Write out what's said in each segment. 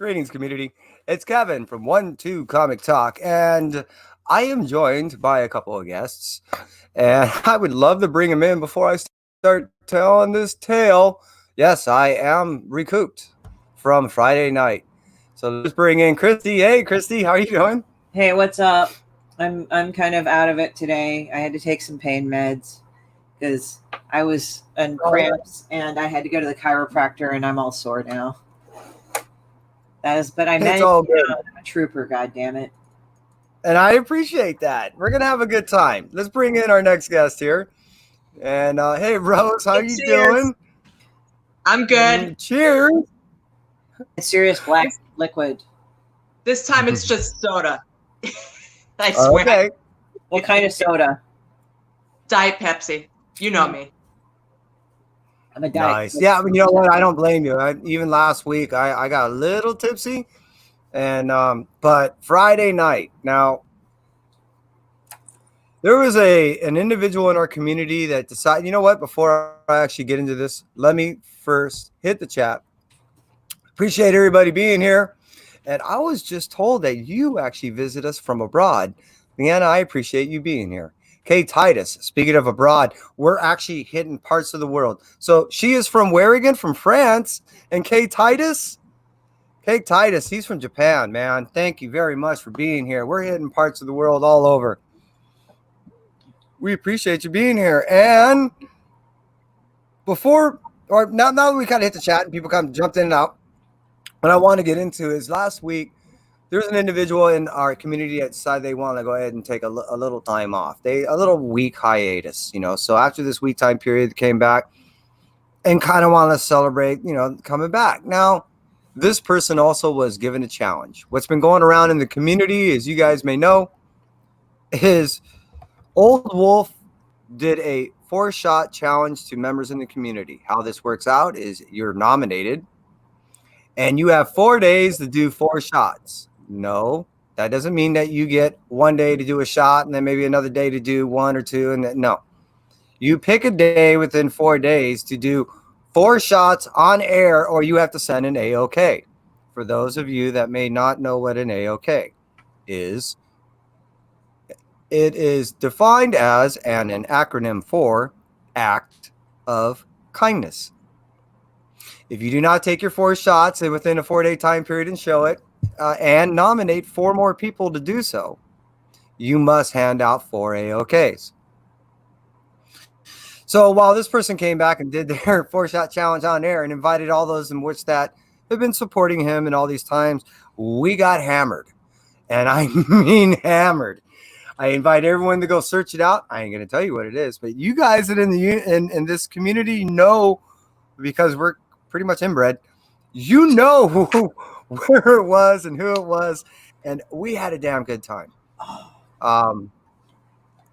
Greetings, community. It's Kevin from 1 2 Comic Talk, and I am joined by a couple of guests. And I would love to bring them in before I start telling this tale. Yes, I am recouped from Friday night. So let's bring in Christy. Hey, Christy, how are you doing? Hey, what's up? I'm kind of out of it today. I had to take some pain meds because I was in cramps and I had to go to the chiropractor and I'm all sore now. But I It's managed all to get good. out. I'm a trooper, God damn it. And I appreciate that. We're going to have a good time. Let's bring in our next guest here. And hey, Rose, how you Cheers. doing? I'm good. Cheers. It's serious black liquid. This time it's just soda. I swear. Okay. What kind of soda? Diet Pepsi. You know me. I'm a diet. Nice. Yeah, I mean, you know what? I don't blame you. Even last week, I got a little tipsy, and but Friday night. Now, there was an individual in our community that decided. You know what? Before I actually get into this, let me first hit the chat. Appreciate everybody being here, and I was just told that you actually visit us from abroad. Leanna, I appreciate you being here. Kay Titus, speaking of abroad, we're actually hitting parts of the world. So she is from where again? From France. And Kay Titus, he's from Japan, man. Thank you very much for being here. We're hitting parts of the world all over. We appreciate you being here. And now that we kind of hit the chat and people kind of jumped in and out, what I want to get into is last week, there's an individual in our community that decided they want to go ahead and take a little time off. A little week hiatus, So after this week time period, they came back and kind of want to celebrate, coming back. Now, this person also was given a challenge. What's been going around in the community, as you guys may know, is Old Wolf did a 4-shot challenge to members in the community. How this works out is you're nominated, and you have 4 days to do 4 shots. No, that doesn't mean that you get 1 day to do a shot and then maybe another day to do 1 or 2. And then, no, you pick a day within 4 days to do 4 shots on air, or you have to send an AOK. For those of you that may not know what an AOK is, it is defined as an acronym for act of kindness. If you do not take your 4 shots within a 4-day time period and show it, and nominate 4 more people to do so, you must hand out 4 AOKs. So while this person came back and did their 4-shot challenge on air and invited all those in which that have been supporting him and all these times, we got hammered. And I mean hammered. I invite everyone to go search it out. I ain't going to tell you what it is, but you guys that in this community know, because we're pretty much inbred, where it was and who it was, and we had a damn good time. I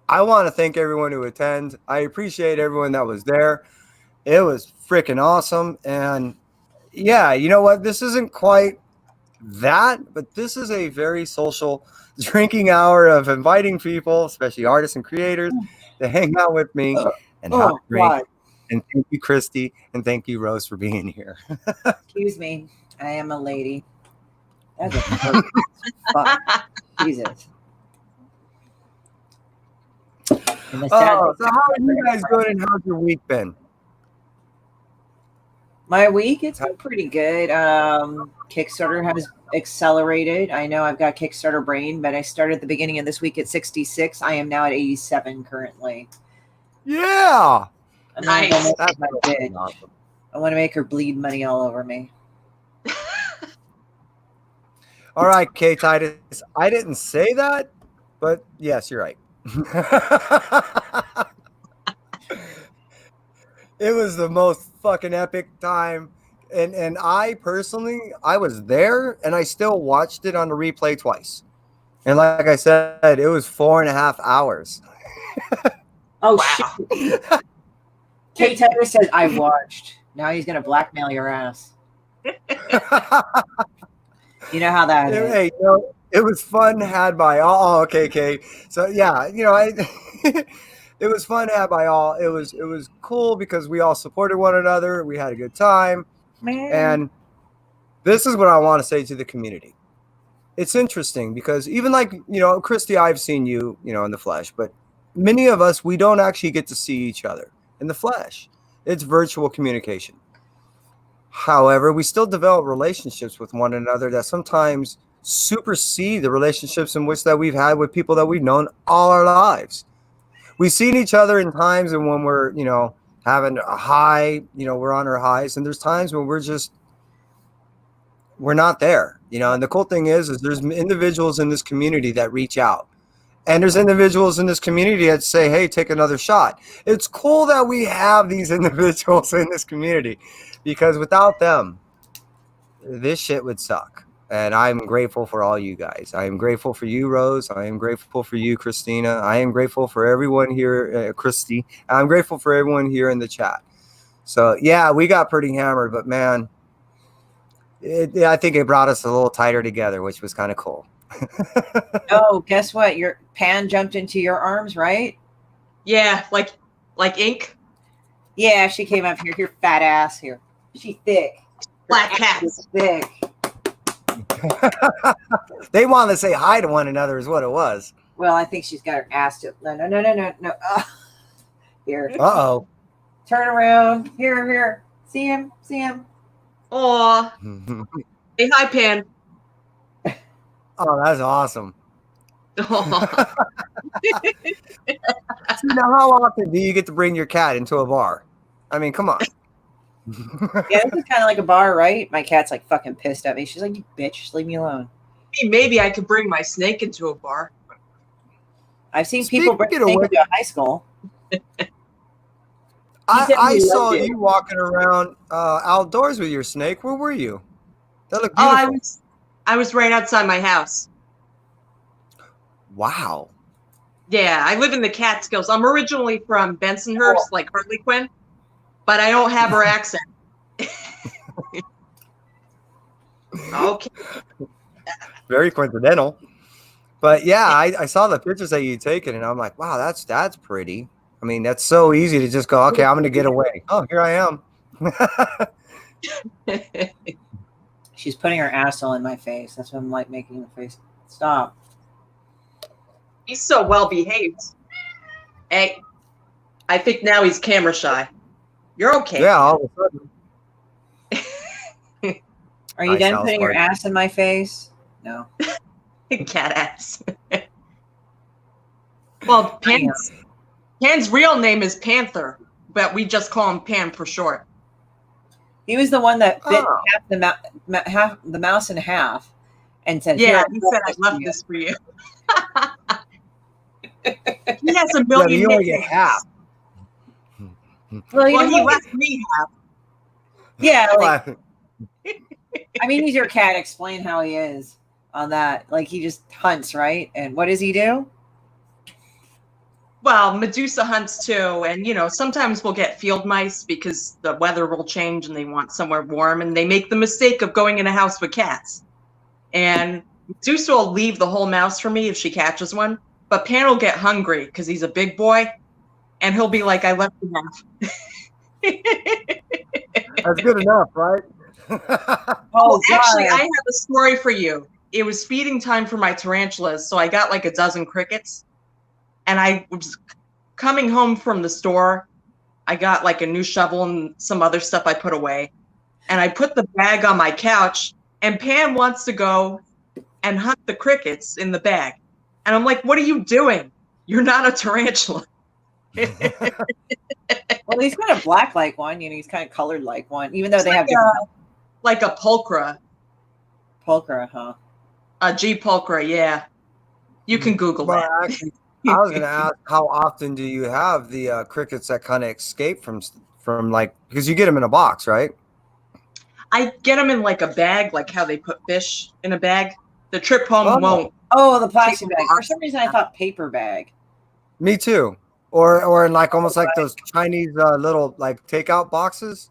want to thank everyone who attended. I appreciate everyone that was there. It was freaking awesome. And yeah, you know what? This isn't quite that, but this is a very social drinking hour of inviting people, especially artists and creators, to hang out with me and have a drink. God. And thank you, Christy, and thank you, Rose, for being here. Excuse me. I am a lady. That's a fuck. Jesus. So how are you guys doing and how's your week been? My week, it's been pretty good. Kickstarter has accelerated. I know I've got Kickstarter brain, but I started at the beginning of this week at 66. I am now at 87 currently. Yeah. Nice. That's my bitch. awesome. I want to make her bleed money all over me. All right, Kay Titus. I didn't say that, but yes, you're right. It was the most fucking epic time. And I personally, I was there and I still watched it on the replay twice. And like I said, it was 4.5 hours. Oh, Wow. shit. Kate Taylor says, I watched. Now he's going to blackmail your ass. You know how that is. Hey, it was fun had by all. Oh, okay, Kate. So yeah, it was fun had by all. It was cool because we all supported one another. We had a good time. Man. And This is what I want to say to the community. It's interesting because even like, Christy, I've seen you, in the flesh, but many of us, we don't actually get to see each other in the flesh. It's virtual communication. However, we still develop relationships with one another that sometimes supersede the relationships in which that we've had with people that we've known all our lives. We've seen each other in times and when we're, having a high, we're on our highs, and there's times when we're not there, and the cool thing is there's individuals in this community that reach out, and there's individuals in this community that say, hey, take another shot. It's cool that we have these individuals in this community, because without them, this shit would suck. And I'm grateful for all you guys. I am grateful for you, Rose. I am grateful for you, Christina. I am grateful for everyone here, Christy. I'm grateful for everyone here in the chat. So yeah, we got pretty hammered, but man, I think it brought us a little tighter together, which was kind of cool. Oh, guess what? Your Pan jumped into your arms, right? Yeah, like ink. Yeah, she came up here. Here, fat ass here. She's thick. Black Her ass cats. is thick. They wanted to say hi to one another is what it was. Well, I think she's got her ass to. No. Here. Uh-oh. Turn around. Here. See him. Aw. Say hi, Pan. Oh, that's awesome. Aw. Now, how often do you get to bring your cat into a bar? I mean, come on. Yeah, this is kind of like a bar, right? My cat's like fucking pissed at me. She's like, you bitch, just leave me alone. Maybe I could bring my snake into a bar. I've seen people bring Speaking of things which- to high school. I saw loved it. you walking around outdoors with your snake. Where were you? That looked Oh, beautiful. I was right outside my house. Wow. Yeah, I live in the Catskills. I'm originally from Bensonhurst, like Harley Quinn, but I don't have her accent. Okay. Very coincidental. But yeah, I saw the pictures that you taken, and I'm like, wow, that's pretty. I mean, that's so easy to just go, okay, I'm going to get away. Oh, here I am. She's putting her asshole in my face. That's what I'm like making the face. Stop. He's so well behaved. Hey, I think now he's camera shy. You're okay. Yeah, all of a sudden. Are you Nice done house putting your party. ass in my face? No. Cat ass. Well, Pan's real name is Panther, but we just call him Pan for short. He was the one that bit Oh. half the mouse in half and said, Yeah, "Here, he said, I left this for you. He has a Yeah, million you only get nicknames. half. Well, you Well, know he what? left me half. Yeah, like, I mean, he's your cat. Explain how he is on that. Like, he just hunts, right? And what does he do? Well, Medusa hunts too, and sometimes we'll get field mice because the weather will change and they want somewhere warm, and they make the mistake of going in a house with cats. And Medusa will leave the whole mouse for me if she catches one, but Pan will get hungry because he's a big boy, and he'll be like, "I left you half." That's good enough, right? Oh, Actually, God. I have a story for you. It was feeding time for my tarantulas, so I got like a dozen crickets. And I was coming home from the store. I got like a new shovel and some other stuff I put away. And I put the bag on my couch, and Pam wants to go and hunt the crickets in the bag. And I'm like, what are you doing? You're not a tarantula. Well, he's kind of black like one. He's kind of colored like one, even though they have Like a pulchra, pulchra, huh? a G pulchra, yeah. You can Google Well, that. actually, I was going to ask, how often do you have the crickets that kind of escape from like, because you get them in a box, right? I get them in like a bag, like how they put fish in a bag. The trip home won't. Oh, the plastic Paper bag. For box. some reason, I thought paper bag. Me too. Or in like almost like those Chinese little like takeout boxes.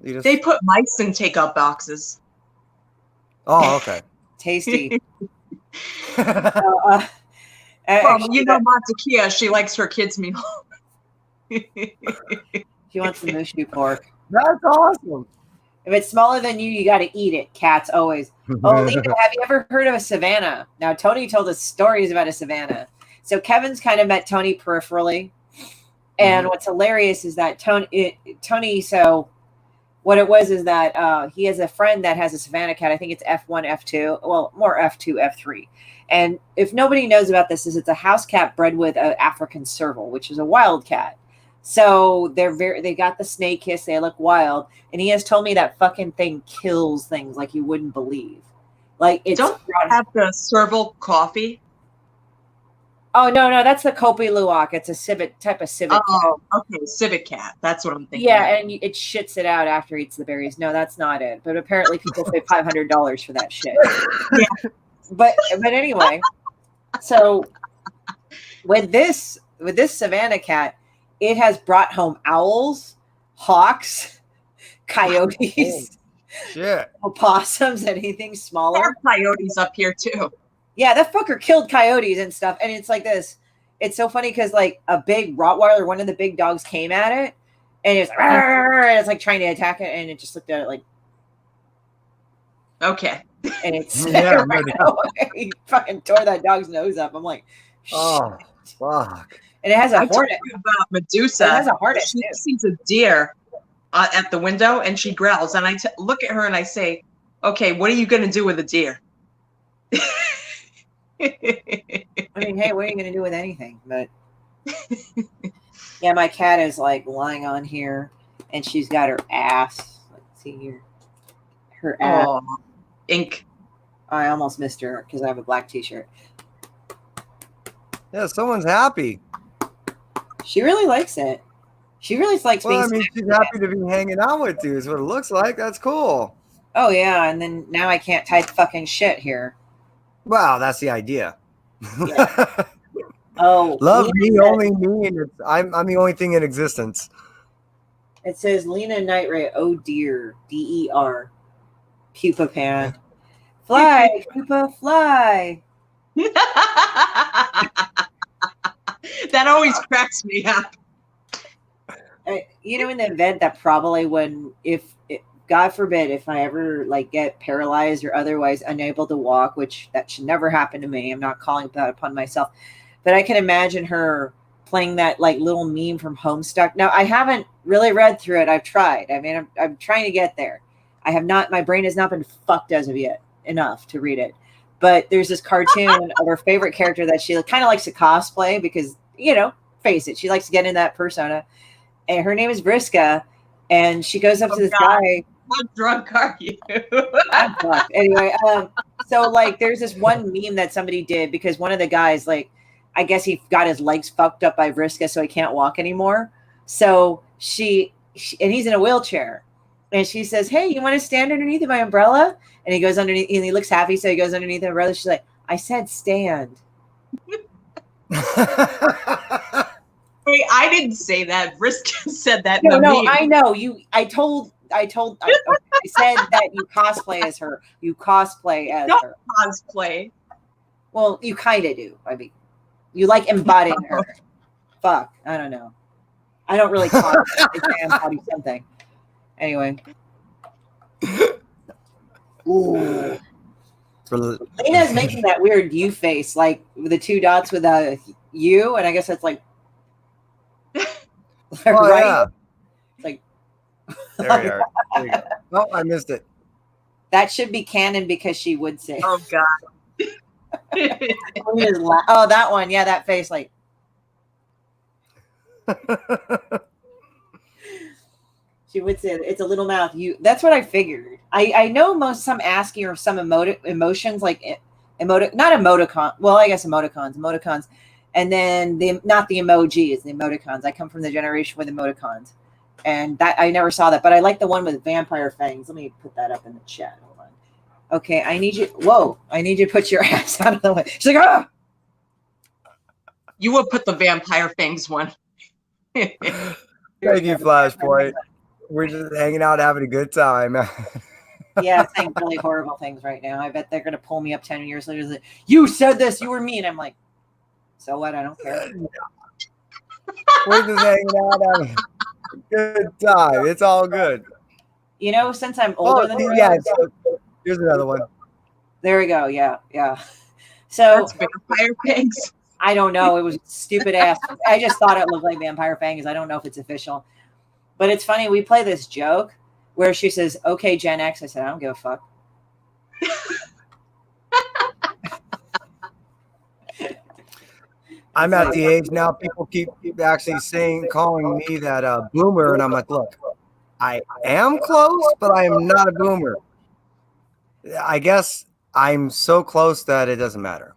You just, They put mice in takeout boxes. oh, okay. Tasty. Well, Actually, Montekia, she likes her kids' meal. she wants the mushu pork. That's awesome. If it's smaller than you, you got to eat it. Cats always. Oh, Lena, have you ever heard of a Savannah? Now, Tony told us stories about a Savannah. So Kevin's kind of met Tony peripherally. And what's hilarious is that Tony, so what it was is that he has a friend that has a Savannah cat. I think it's F1, F2. Well, more F2, F3. And if nobody knows about this, is it's a house cat bred with an African serval, which is a wild cat. So they got the snake hiss. They look wild. And he has told me that fucking thing kills things like you wouldn't believe. Like it's don't have the serval coffee. Oh no, that's the Kopi Luwak. It's a type of civet. Oh, cat. Okay, civet cat. That's what I'm thinking. Yeah, and it shits it out after it eats the berries. No, that's not it. But apparently, people pay $500 for that shit. Yeah. But anyway, so with this Savannah cat, it has brought home owls, hawks, coyotes, opossums, anything smaller. There are coyotes up here too. Yeah, that fucker killed coyotes and stuff. And it's like this. It's so funny because like a big Rottweiler, one of the big dogs came at it, and it's like trying to attack it, and it just looked at it like, okay. And it's he fucking tore that dog's nose up. I'm like, shit. Oh, fuck. And it has a hornet. About Medusa. It has a hornet. She sees a deer at the window and she growls. And I look at her and I say, okay, what are you going to do with a deer? I mean, hey, what are you going to do with anything? But yeah, my cat is like lying on here and she's got her ass. Let's see here. Her ass. Oh, ink. I almost missed her because I have a black t-shirt. Yeah, someone's happy. She really likes it. She really likes being. Well, I mean, she's happy to be hanging out with you. Is what it looks like. That's cool. Oh yeah, and then now I can't type fucking shit here. Wow, that's the idea. Yeah. Oh, love me, only me, and I'm the only thing in existence. It says Lena Night Ray. Oh dear, DER, pupa pan, fly, pupa fly. That always cracks me up. You know, in the event that probably when, if God forbid, if I ever like get paralyzed or otherwise unable to walk, which that should never happen to me. I'm not calling that upon myself, but I can imagine her playing that like little meme from Homestuck. Now I haven't really read through it. I've tried. I mean, I'm trying to get there. I have not. My brain has not been fucked as of yet enough to read it. But there's this cartoon of her favorite character that she kind of likes to cosplay because, you know, face it, she likes to get in that persona. And her name is Vriska, and she goes up to this guy. How drunk are you? I'm fucked. Anyway, so like there's this one meme that somebody did because one of the guys, like, I guess he got his legs fucked up by Vriska, so he can't walk anymore. So she and he's in a wheelchair. And she says, hey, you want to stand underneath my umbrella? And he goes underneath, and he looks happy, so he goes underneath the umbrella. She's like, I said stand. Wait, I didn't say that. Vriska said that. No, I know. I said that you cosplay as her. You cosplay as her. Cosplay. Well, you kind of do. I mean, you like embodying her. Fuck. I don't know. I don't really cosplay. I embody something. Anyway. Ooh. Lena's making that weird U face, like with the two dots with a U, and I guess that's like oh, right. Yeah. Like there you are. There you go. Oh, I missed it. That should be canon because she would say. Oh God. Oh, that one. Yeah, that face, like. She would say it's a little mouth. That's what I figured. I know some ASCII or some emotions like not emoticon. Well, I guess emoticons, and then not the emojis, the emoticons. I come from the generation with emoticons, and that I never saw that. But I like the one with vampire fangs. Let me put that up in the chat. Hold on. Okay, I need you. Whoa, I need you to put your ass out of the way. She's like, ah. You would put the vampire fangs one. Thank you, Flashpoint. We're just hanging out, having a good time. Yeah, saying really horrible things right now. I bet they're going to pull me up 10 years later. Like, you said this. You were mean. I'm like, so what? I don't care. We're just hanging out, having a good time. It's all good. You know, since I'm older than her, yeah. So here's another one. there we go. Yeah, yeah. So That's vampire pigs. I don't know. It was stupid ass. I just thought it looked like vampire fangs. I don't know if it's official, but it's funny. We play this joke where she says, "Okay, Gen X." I said, "I don't give a fuck." I'm at the age now. People keep actually calling me that boomer, and I'm like, look, I am close, but I am not a boomer. I guess I'm so close that it doesn't matter.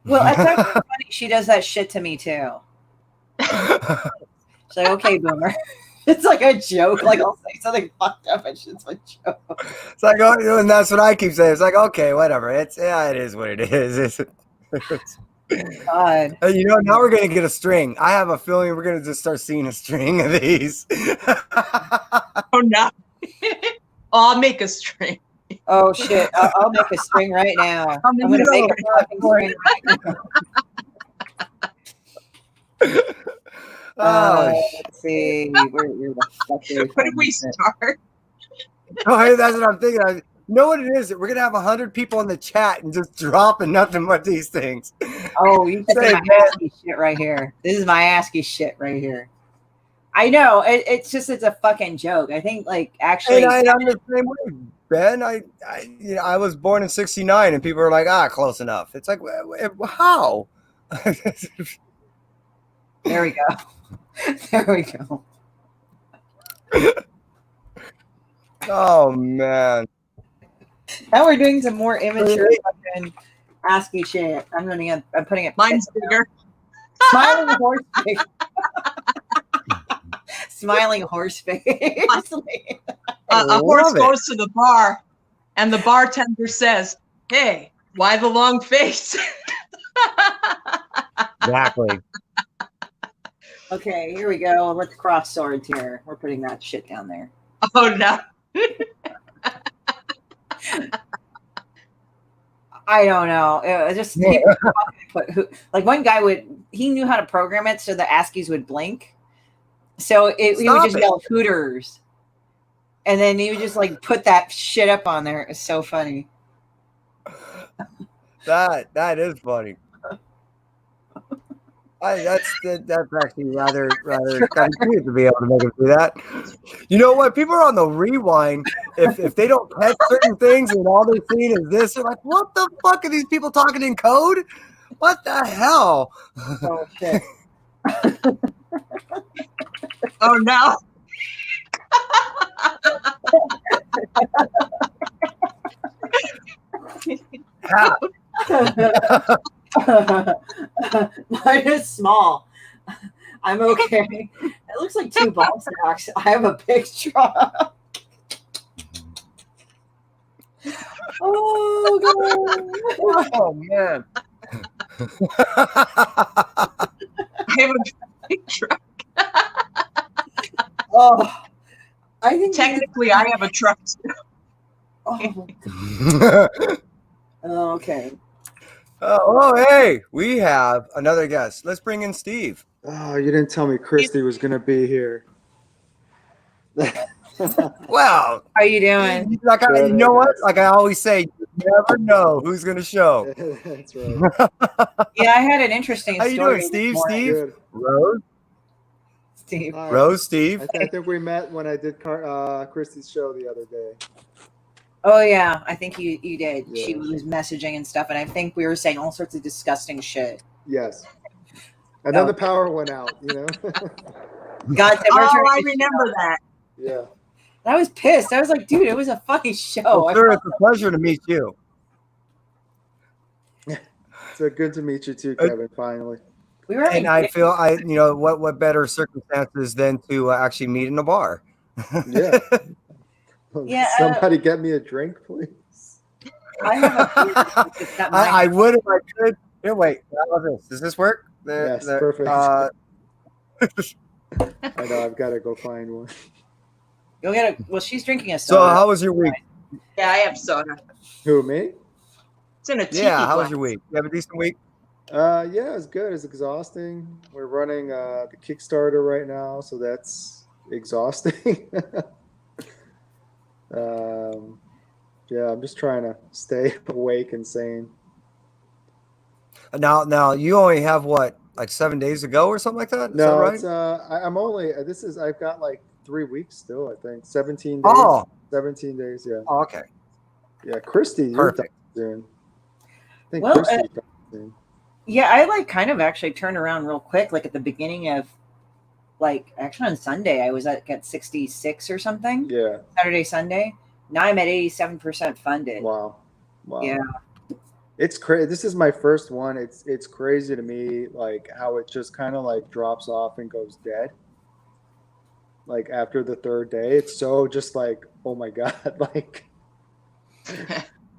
Well, it's actually funny. She does that shit to me too. She's like, "Okay, boomer." It's like a joke. Like I'll say something fucked up, and it's a joke. It's like, oh, and that's what I keep saying. It's like, okay, whatever. It is what it is. God. You know, now we're gonna get a string. I have a feeling we're gonna just start seeing a string of these. Oh no! I'll make a string. Oh shit! I'll make a string right now. I'm gonna make a fucking string right now. Let's see. Where the fuck are Where do we start? Oh, that's what I'm thinking. You know what it is? We're gonna have 100 people in the chat and just dropping nothing but these things. Oh, you can see my ASCII shit right here. This is my ASCII shit right here. I know. It's a fucking joke. I think, like, actually, And I'm the same way, Ben. I was born in '69, and people are like, close enough. It's like, how? There we go. There we go. Oh man. Now we're doing some more immature fucking ASCII shit. I'm putting it. Mine's bigger. Smiling horse face. Smiling horse face. A horse goes to the bar, and the bartender says, "Hey, why the long face?" Exactly. Okay, here we go. Let's cross swords here. We're putting that shit down there. Oh no. I don't know. Just people like one guy he knew how to program it so the ASCIIs would blink. So he would just yell Hooters. And then he would just like put that shit up on there. It's so funny. That is funny. That's actually rather kind of cute to be able to make them do that. You know what? People are on the rewind. If they don't catch certain things and all they've seen is this, they're like, "What the fuck are these people talking in code? What the hell?" Oh shit! Oh no! Mine is small. I'm okay. It looks like 2 ball sacks. I have a big truck. Oh god! Oh man! I have a big truck. Oh, I think technically I have a truck too. Oh. Okay. Oh, hey, we have another guest. Let's bring in Steve. Oh, you didn't tell me Christy was going to be here. Well, how you doing? You know what? Like I always say, you never know who's going to show. That's right. Yeah, I had an interesting How story. you doing, Steve? Steve? Good. Rose? Steve. Hi. Rose, Steve? I think we met when I did Christy's show the other day. Oh yeah, I think you did. Yeah. She was messaging and stuff, and I think we were saying all sorts of disgusting shit. Yes. And then the power went out, you know? God, I remember that. Yeah. I was pissed. I was like, dude, it was a fucking show. Well, sir, it's a pleasure to meet you. So good to meet you too, Kevin, finally. We were and I feel what better circumstances than to actually meet in a bar. Yeah. Yeah, somebody get me a drink, please. I would if I could. Here, wait. How about this? Does this work? Yes, perfect. I know. I've got to go find one. Go get a. Well, she's drinking a soda. So, how was your week? Yeah, I have soda. Who, me? It's in a tiki Yeah. How was glass. your week? You have a decent week? Yeah, it's good. It's exhausting. We're running the Kickstarter right now, so that's exhausting. Yeah, I'm just trying to stay awake and sane. Now you only have what, like 7 days ago or something like that? Is that No, right? it's I'm only I've got like 3 weeks still, I think. 17 days. Oh. 17 days, yeah. Oh, okay. Yeah, Christy, you're done Perfect. soon. I think Well, Christy's done soon. Yeah, I like kind of actually turned around real quick. Like at the beginning of, like actually on Sunday, I was at 66 or something. Yeah. Saturday, Sunday. Now I'm at 87% funded. Wow. Yeah. It's crazy. This is my first one. It's crazy to me, like how it just kind of like drops off and goes dead. Like after the third day, it's so just like, oh my God, like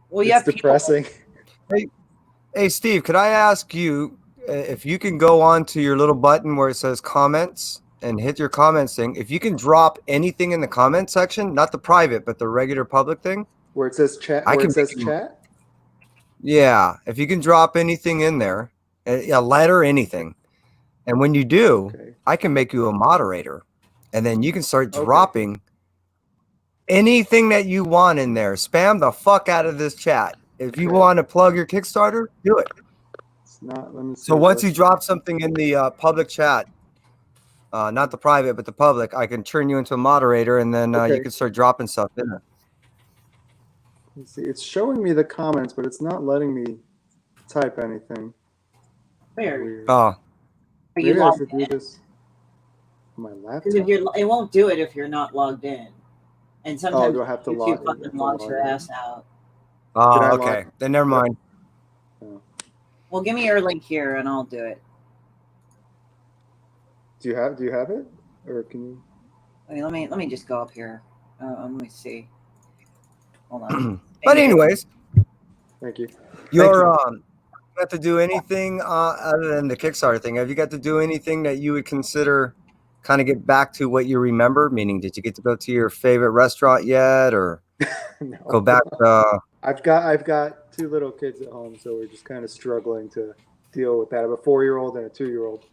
Well, yeah, it's depressing. Hey, Steve, could I ask you if you can go on to your little button where it says comments and hit your comments thing? If you can drop anything in the comment section, not the private, but the regular public thing. Where it says chat. I Where can it says make- chat. Yeah, if you can drop anything in there, a letter, anything, and when you do, Okay. I can make you a moderator, and then you can start Okay. dropping anything that you want in there. Spam the fuck out of this chat. If you Okay. want to plug your Kickstarter, do it. It's not. Let me see. So once you Let's- drop something in the public chat, not the private, but the public, I can turn you into a moderator, and then Okay. you can start dropping stuff in there. Let's see. It's showing me the comments, but it's not letting me type anything. Weird. Weird. Oh, Are you Maybe I logged should in? do this on my Because laptop. it won't do it if you're not logged in. And sometimes do I have to YouTube log in? fucking Have to logs log your in? ass out. Can I okay. log- Then never mind. Well, give me your link here and I'll do it. Do you have it, or can you? Let me just go up here. Let me see. Hold on. But anyways, Thank you. you're got to do anything other than the Kickstarter thing? Have you got to do anything that you would consider kind of get back to what you remember? Meaning, did you get to go to your favorite restaurant yet, or No. go back? I've got 2 little kids at home, so we're just kind of struggling to deal with that. I have a 4-year-old and a 2-year-old.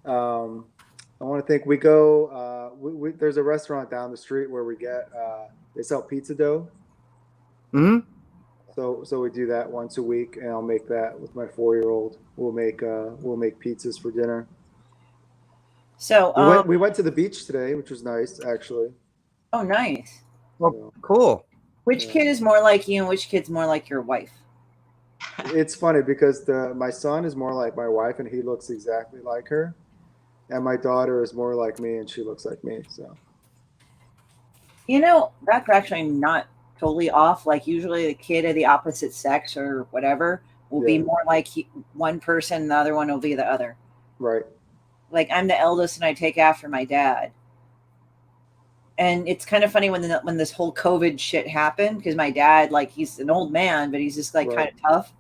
I want to think we go. There's a restaurant down the street where we get. They sell pizza dough. Hmm. So we do that once a week, and I'll make that with my 4-year-old. We'll make pizzas for dinner. So We went to the beach today, which was nice, actually. oh, nice. Well, cool. Which Yeah. kid is more like you and which kid's more like your wife? It's funny because my son is more like my wife, and he looks exactly like her, and my daughter is more like me, and she looks like me. So You know, that's actually not totally off. Like usually the kid of the opposite sex or whatever will be Yeah. more like one person, the other one will be the other. right. Like I'm the eldest and I take after my dad. And it's kind of funny when this whole COVID shit happened, because my dad, like, he's an old man, but he's just like Right. kind of tough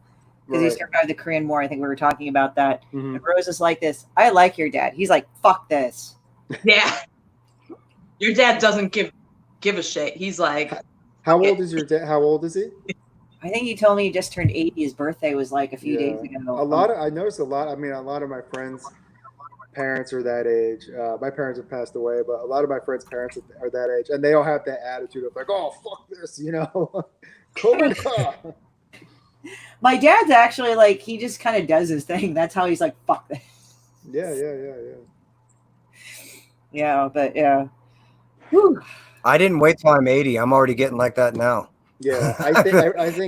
because he Right. survived the Korean War. I think we were talking about that. Mhm. And Rose is like this. I like your dad. He's like, fuck this. Yeah. Your dad doesn't give a shit. He's like, How old is your dad? How old is he? I think he told me he just turned 80. His birthday was like a few days ago. I noticed a lot. I mean, a lot of my friends' parents are that age. My parents have passed away, but a lot of my friends' parents are that age, and they all have that attitude of like, "Oh, fuck this," you know. COVID. My dad's actually like, he just kind of does his thing. That's how he's like, fuck this. Yeah. Yeah, but yeah. Whew. I didn't wait till I'm 80. I'm already getting like that now. Yeah, I think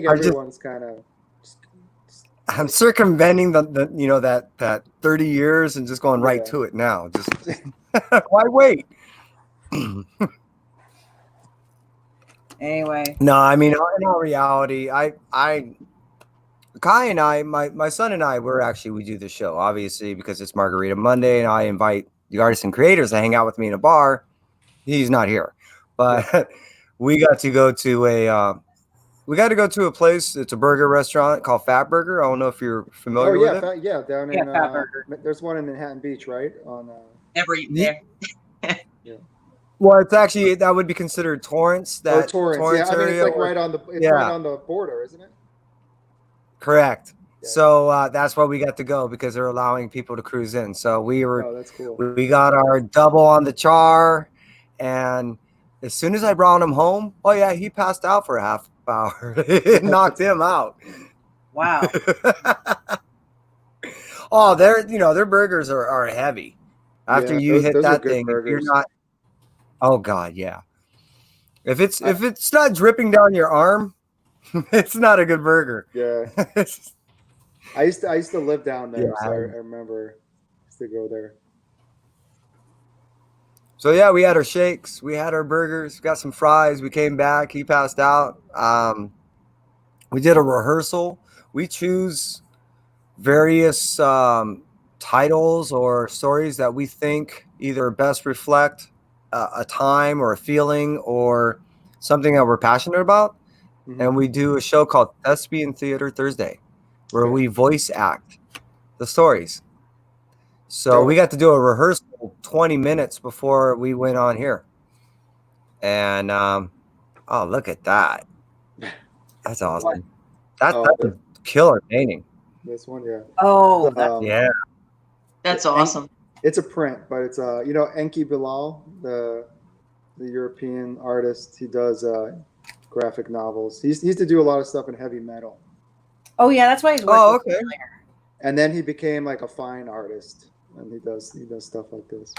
I just- everyone's kind of. I'm circumventing that 30 years and just going right Yeah. to it now. Just why wait? Anyway. No, I mean, in all reality, Kai and I, my son and I, we do the show, obviously, because it's Margarita Monday, and I invite the artists and creators to hang out with me in a bar. He's not here, but we got to go to a place. It's a burger restaurant called Fat Burger. I don't know if you're familiar with it. Down Yeah, in Fat Burger. there's one in Manhattan Beach, right? On every Ye- there. Well, it's actually, that would be considered Torrance. That Torrance. Yeah, I mean it's area, like or- right on the Yeah. right on the border, isn't it? Correct. Yeah. So that's why we got to go, because they're allowing people to cruise in. So we were Oh, that's cool. we got our double on the char, and as soon as I brought him home, oh yeah, he passed out for a half hour. It knocked him out. Wow. Oh, their burgers are heavy. After Yeah, you hit those are that good thing, if you're burgers. not, oh God, yeah. If it's not dripping down your arm, it's not a good burger. Yeah, I used to live down there, so I remember I used to go there. So yeah, we had our shakes, we had our burgers, got some fries. We came back. He passed out. We did a rehearsal. We choose various titles or stories that we think either best reflect a time or a feeling or something that we're passionate about. Mhm. And we do a show called Thespian Theater Thursday, where Okay. we voice act the stories. So we Dope. got to do a rehearsal 20 minutes before we went on here. And oh, look at that. That's awesome. That's Oh, a killer painting. this one, yeah. Oh, that's Yeah. That's awesome. It's a print, but it's Enki Bilal, the European artist. He does graphic novels. He used to do a lot of stuff in heavy metal, oh yeah, that's why he's Oh, working okay. earlier. and then he became like a fine artist, and he does stuff like this.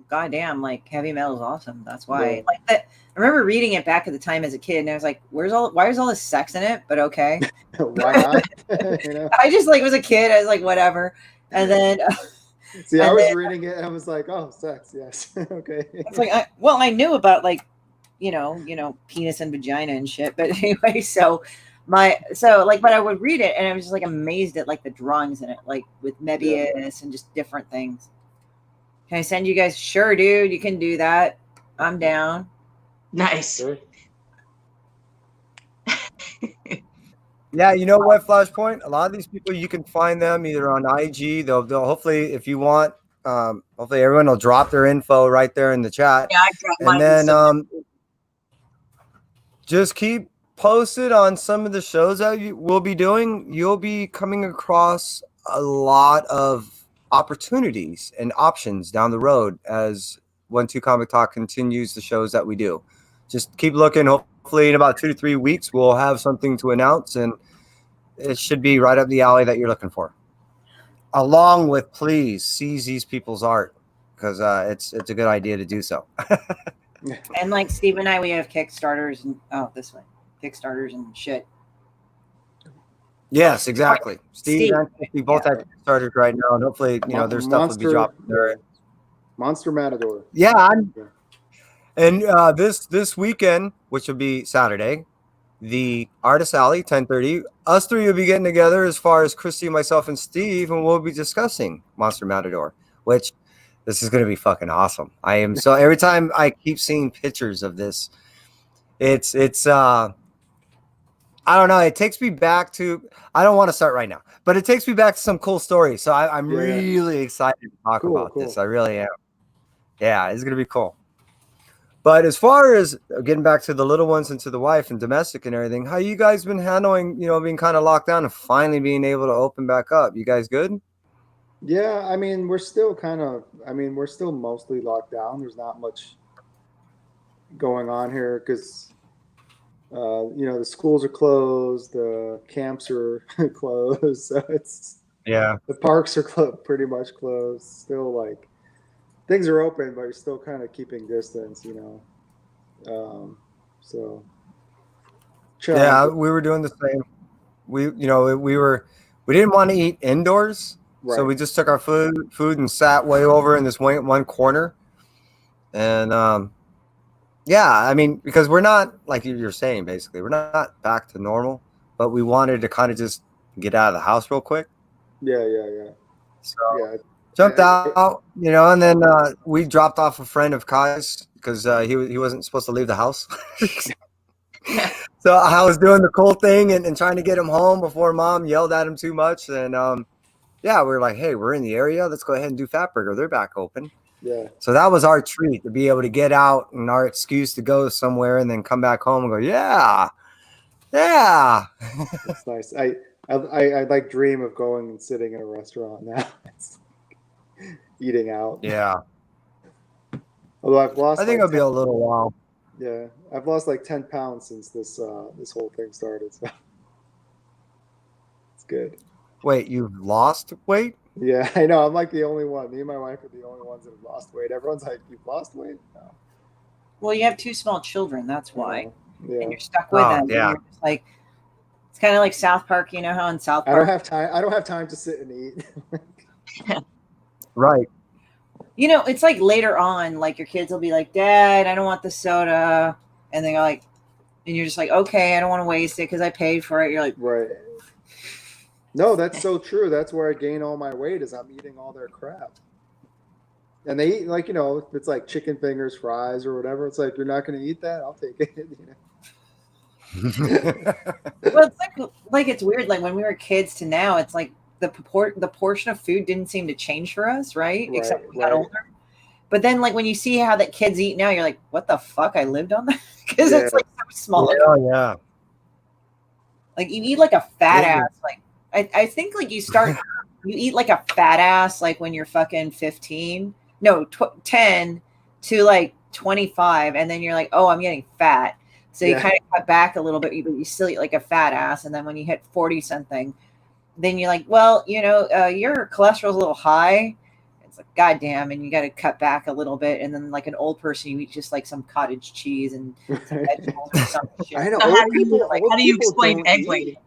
Goddamn, like heavy metal is awesome. That's why. Yeah. Like that. I remember reading it back at the time as a kid, and I was like, why is all this sex in it? But okay. Why not? I just like was a kid. I was like, whatever. And then See, I and was then- reading it and I was like, oh, sex, yes, okay. it's like, I knew about like, penis and vagina and shit. But anyway, but I would read it and I was just like amazed at like the drawings in it, like with Mebius and just different things. Can I send you guys? Sure, dude, you can do that. I'm down. Nice. Sure. Yeah, you know what, Flashpoint? A lot of these people, you can find them either on IG. They'll hopefully, if you want, hopefully everyone will drop their info right there in the chat. Yeah, I dropped mine. And then just keep posted on some of the shows that we'll be doing. You'll be coming across a lot of opportunities and options down the road as 1-2 Comic Talk continues the shows that we do. Just keep looking. Hopefully in about 2 to 3 weeks, we'll have something to announce, and it should be right up the alley that you're looking for. Along with, please seize these people's art, because it's a good idea to do so. And like Steve and I, we have Kickstarters and Kickstarters and shit. Yes, exactly. Steve and Christy both Yeah. have Kickstarters right now, and hopefully, their stuff will be dropped there. Monster Matador. Yeah, and this weekend, which will be Saturday, the Artist Alley, 10:30. Us three will be getting together as far as Christy, myself, and Steve, and we'll be discussing Monster Matador, which this is going to be fucking awesome. I am so every time I keep seeing pictures of this, it's I don't know. It takes me back to, I don't want to start right now, but it takes me back to some cool stories. So I'm Yeah. really excited to talk about Cool. this. I really am. Yeah, it's going to be cool. But as far as getting back to the little ones and to the wife and domestic and everything, how you guys been handling, being kind of locked down and finally being able to open back up? You guys good? Yeah, I mean, we're still mostly locked down. There's not much going on here because, the schools are closed, the camps are closed, so the parks are pretty much closed. Still, like, things are open, but you're still kind of keeping distance, so. Yeah, we were doing the same. We didn't want to eat indoors. Right. So we just took our food and sat way over in this one corner. And I mean, because we're not, like you're saying, basically, we're not back to normal, but we wanted to kind of just get out of the house real quick. Yeah. So Yeah. jumped out, and then we dropped off a friend of Kai's because he wasn't supposed to leave the house. So I was doing the cool thing and trying to get him home before Mom yelled at him too much. And we were like, hey, we're in the area. Let's go ahead and do Fatburger. They're back open. Yeah. So that was our treat, to be able to get out and our excuse to go somewhere and then come back home and go, yeah. It's nice. I like dream of going and sitting in a restaurant now. It's like eating out. Yeah. Although I've lost. I think it'll be a little while. Yeah, I've lost like 10 pounds since this whole thing started. So it's good. Wait, you've lost weight? Yeah, I know. I'm like the only one. Me and my wife are the only ones that have lost weight. Everyone's like, "You've lost weight?" No. Well, you have 2 small children, that's why. Yeah. And you're stuck with Oh, them. yeah. And you're just like, it's kind of like South Park. You know how in South I don't Park, have time. I don't have time to sit and eat. Right. you know, it's like later on, like your kids will be like, Dad, I don't want the soda. And they're like, and you're just like, okay, I don't want to waste it because I paid for it. You're like, Right. No, that's so true. That's where I gain all my weight is I'm eating all their crap. And they eat like, if it's like chicken fingers, fries, or whatever. It's like, you're not going to eat that? I'll take it. well, it's like it's weird. Like when we were kids to now, it's like the portion of food didn't seem to change for us, right? Except when we got older. But then, like when you see how that kids eat now, you're like, what the fuck? I lived on that because Yeah. it's like so small. Yeah. Like you eat like a fat Yeah. ass. Like I think like you eat like a fat ass like when you're fucking 15, no 10 to like 25, and then you're like, oh, I'm getting fat. So you Yeah. kind of cut back a little bit, but you still eat like a fat ass. And then when you hit 40 something, then you're like, well, your cholesterol's a little high. It's like, goddamn, and you got to cut back a little bit. And then like an old person, you eat just like some cottage cheese and some vegetables or some shit. I know. So Old how do you, people- like, old how do you people explain don't egg eat. lady?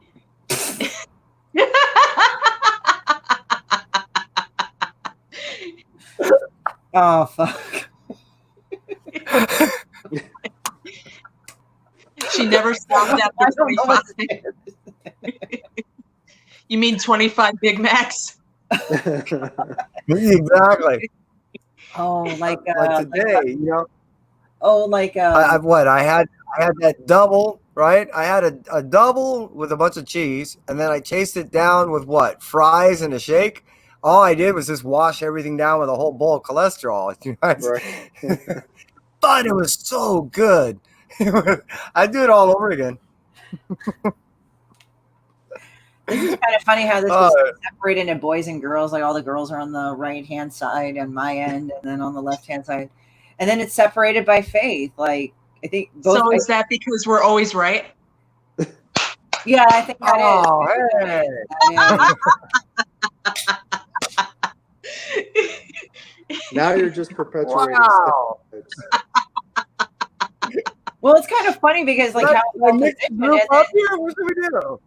Oh fuck. She never stopped after I don't know what 25. to say. You mean 25 Big Macs? Exactly. Oh, like today, I had that double, right? I had a double with a bunch of cheese, and then I chased it down with what? Fries and a shake. All I did was just wash everything down with a whole bowl of cholesterol. Right. But it was so good. I'd do it all over again. This is kind of funny how this was separated into boys and girls. Like all the girls are on the right hand side on my end, and then on the left hand side, and then it's separated by faith. Like I think both. So is that because we're always right? Yeah, I think that is. Oh, hey. Now you're just perpetuating. Wow. Well, it's kind of funny because like how I mixed the group up here. What do we do?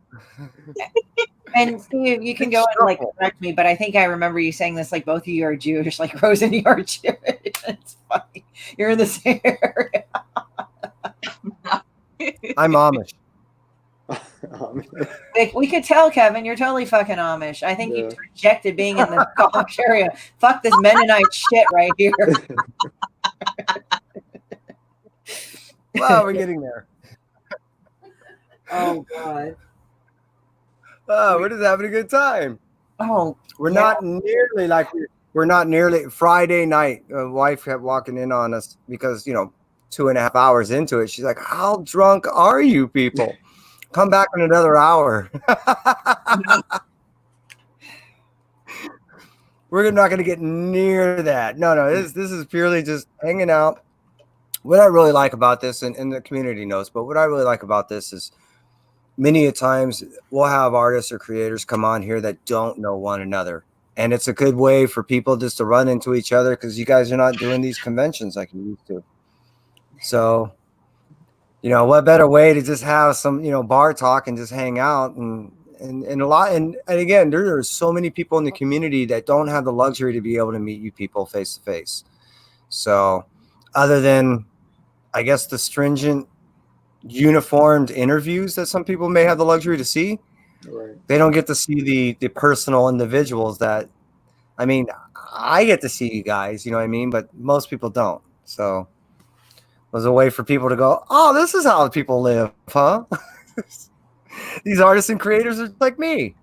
and Steve, you can go and like correct me, but I think I remember you saying this. Like both of you are Jewish, like Rose and you are Jewish. It's funny. You're in the same area. I'm Amish. Like, we could tell, Kevin, you're totally fucking Amish. I think you rejected being in the Amish area. Fuck this Mennonite shit right here. Well, we're getting there. Oh God. Oh, we're just having a good time. Oh, we're not nearly Friday night. Wife kept walking in on us because 2.5 hours into it, she's like, "How drunk are you people? Come back in another hour." We're not going to get near that. No. This is purely just hanging out. What I really like about this, and the community knows, but what I really like about this is many a times we'll have artists or creators come on here that don't know one another. And it's a good way for people just to run into each other because you guys are not doing these conventions like you used to. So, what better way to just have some, bar talk and just hang out and a lot. And again, there are so many people in the community that don't have the luxury to be able to meet you people face to face. So other than, I guess, the stringent uniformed interviews that some people may have the luxury to see, right, they don't get to see the personal individuals that, I mean, I get to see you guys, you know what I mean? But most people don't. So it was a way for people to go, oh, this is how people live, huh? These artists and creators are like me.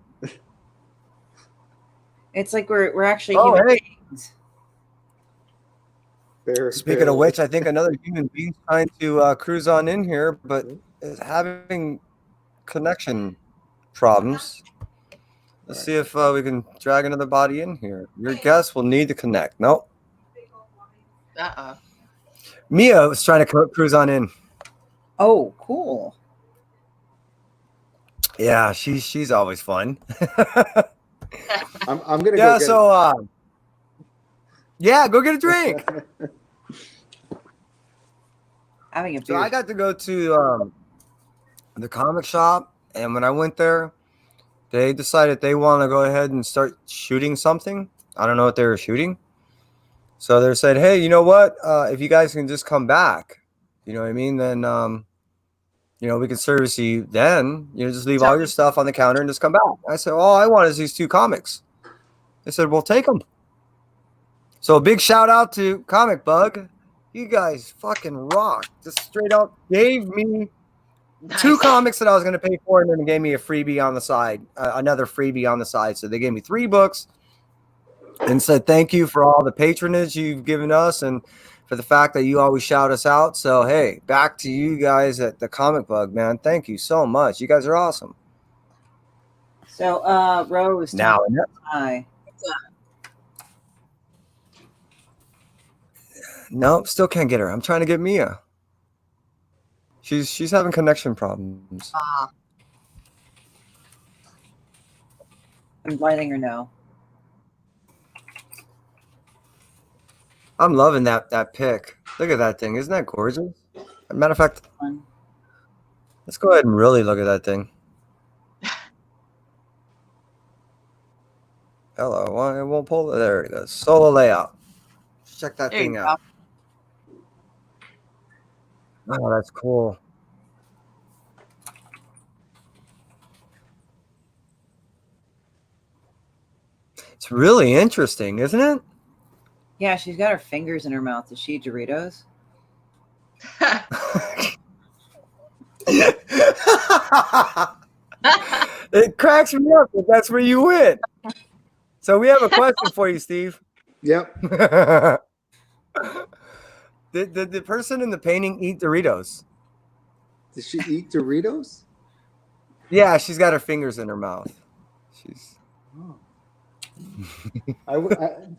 It's like we're actually human beings. Speaking of which, I think another human being's trying to cruise on in here, but is having connection problems. Let's see if we can drag another body in here. Your guest will need to connect. Nope. Mia was trying to cruise on in. Oh, cool. Yeah, she's always fun. I'm gonna Yeah, go get so yeah, go get a drink. Having a So beer. I got to go to the comic shop, and when I went there, they decided they want to go ahead and start shooting something. I don't know what they were shooting. So they said, "Hey, you know what? If you guys can just come back, you know what I mean? Then we can service you. Then just leave all your stuff on the counter and just come back." I said, "All I want is these 2 comics." They said, "Well, take them." So a big shout out to Comic Bug. You guys fucking rock. Just straight up gave me 2 Nice. comics that I was going to pay for, and then gave me a freebie on the side, another freebie on the side. So they gave me 3 books and said, "Thank you for all the patronage you've given us and for the fact that you always shout us out." So, hey, back to you guys at the Comic Bug, man. Thank you so much. You guys are awesome. So, Rose. Now, Hi. nope, still can't get her. I'm trying to get Mia. She's having connection problems. I'm letting her know. I'm loving that pic. Look at that thing. Isn't that gorgeous? Matter of fact, Fun. let's go ahead and really look at that thing. Hello. Why it won't pull? There it is. Solo layout. Let's check that There you thing go. out. Oh, that's cool. It's really interesting, isn't it? Yeah, she's got her fingers in her mouth. Does she eat Doritos? It cracks me up, but that's where you went. So we have a question for you, Steve. Yep. Did the person in the painting eat Doritos? Did she eat Doritos? Yeah, she's got her fingers in her mouth. She's. Oh.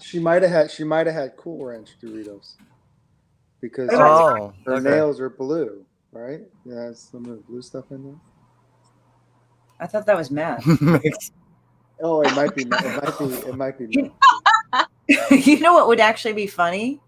She might have had Cool Ranch Doritos because Oh, her okay. nails are blue, right? Yeah, some of the blue stuff in there. I thought that was meth. Oh, it might be. It might be. You know what would actually be funny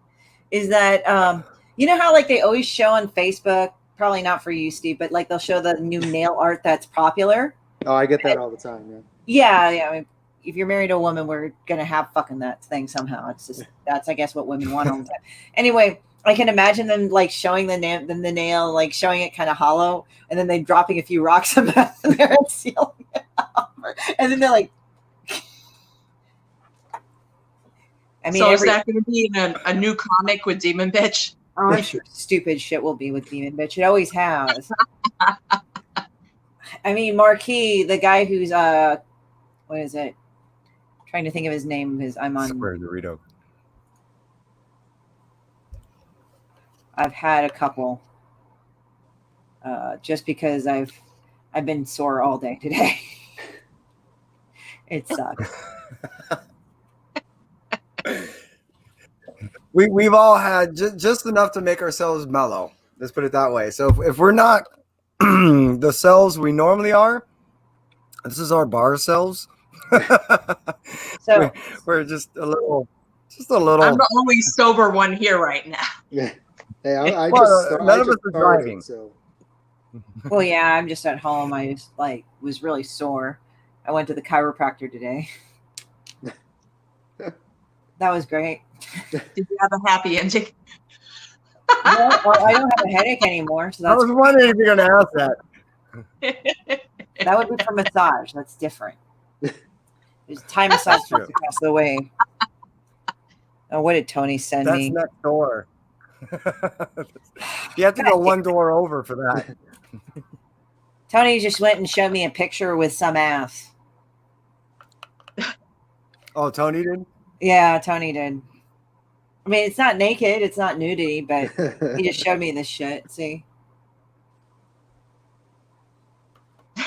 is that you know how like they always show on Facebook, probably not for you, Steve, but like they'll show the new nail art that's popular. Oh, I get that all the time. Yeah. I mean, if you're married to a woman, we're gonna have fucking that thing somehow. It's just that's I guess what women want all the time. Anyway, I can imagine them like showing the nail, like showing it kind of hollow, and then they dropping a few rocks in there and sealing it up. And then they're like, I mean, so is that going to be in a new comic with Demon Bitch? Oh, I'm sure stupid shit will be with Demon Bitch. It always has. I mean, Marquis, the guy who's what is it? I'm trying to think of his name because I'm on Square Dorito. I've had a couple. Just because I've been sore all day today. It sucks. We've all had just enough to make ourselves mellow. Let's put it that way. So if we're not the selves we normally are, this is our bar selves. So we're just a little. I'm the only sober one here right now. Yeah. Hey, I Well, just none I of just us are started, driving. So well, yeah, I'm just at home. I just was really sore. I went to the chiropractor today. That was great. Did you have a happy ending? Well, I don't have a headache anymore, so I was wondering if you're going to ask that. that would be for massage. That's different. There's Thai massage true. across the way. Oh, what did Tony send That's me? next door. You have to go one door over for that. Tony just went and showed me a picture with some ass. Oh, Tony did? Yeah, Tony did. I mean, it's not naked, it's not nudity, but he just showed me this shit. See?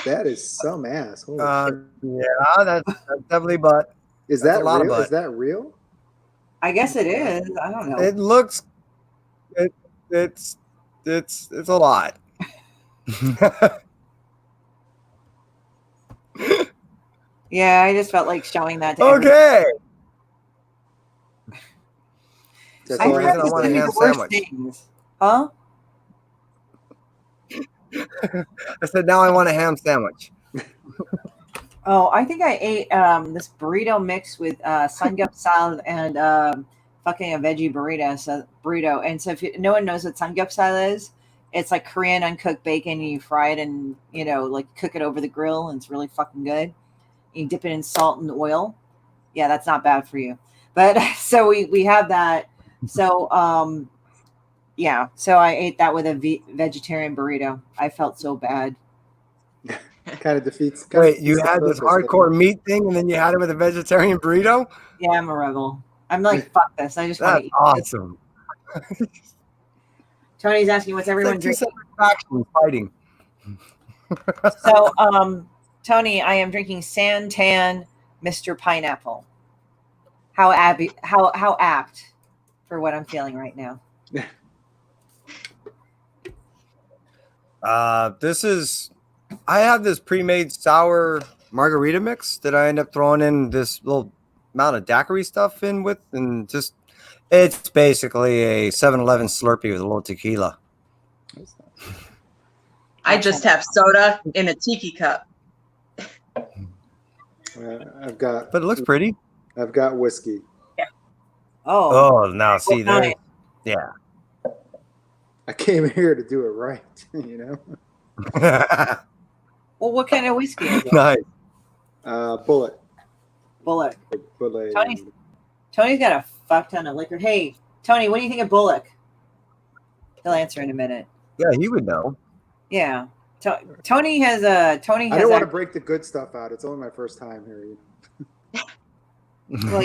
that is some ass. Holy shit. Yeah, that's definitely butt. Is that's that a lot of real? butt. Is that real? I guess it is. I don't know. It looks it's a lot. Yeah, I just felt like showing that to everyone. Okay. That's some all I reason have I to want a say. ham The worst sandwich. things. Huh? I said now I want a ham sandwich. Oh, I think I ate this burrito mix with sun-gyup salad and fucking a veggie burrito. And so if no one knows what sun-gyup salad is, it's like Korean uncooked bacon. And you fry it and like cook it over the grill, and it's really fucking good. You dip it in salt and oil. Yeah, that's not bad for you. But so we have that. So yeah, so I ate that with a vegetarian burrito. I felt so bad. Kind of defeats. Wait, you the had this purpose, hardcore meat thing, and then you had it with a vegetarian burrito? Yeah, I'm a rebel. I'm like, fuck this. I just want That's to eat. awesome. Tony's asking what's It's everyone like two drinking. separate factions fighting. So, Tony, I am drinking Santan Mr. Pineapple. How apt for what I'm feeling right now. I have this pre-made sour margarita mix that I end up throwing in this little amount of daiquiri stuff in with, and it's basically a 7-Eleven Slurpee with a little tequila. I just have soda in a tiki cup. But it looks pretty. I've got whiskey. Oh, now see there. Yeah. I came here to do it right, you know. well, what kind of whiskey is it? Nice. Bullet. Bullock. Bullet. Tony's got a fuck ton of liquor. Hey, Tony, what do you think of Bullock? He'll answer in a minute. Yeah, he would know. Yeah. Tony has a. Tony has. I don't want to break the good stuff out. It's only my first time here. Well,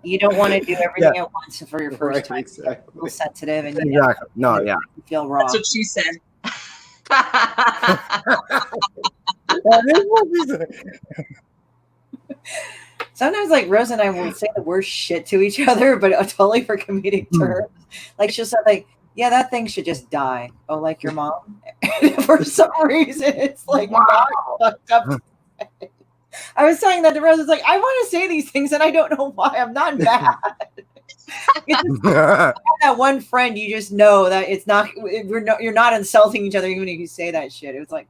you don't want to do everything at once for your first time. Exactly. You're a little sensitive and Exactly. No, yeah. you feel raw. That's what she said. Sometimes, like Rose and I will say the worst shit to each other, but totally for comedic terms. Like she'll say, like, "Yeah, that thing should just die." Oh, like your mom. For some reason, it's like not fucked up. I was saying that to Rose. It's like I want to say these things, and I don't know why. I'm not mad. That one friend, you just know that it's not. You're not insulting each other, even if you say that shit. It was like.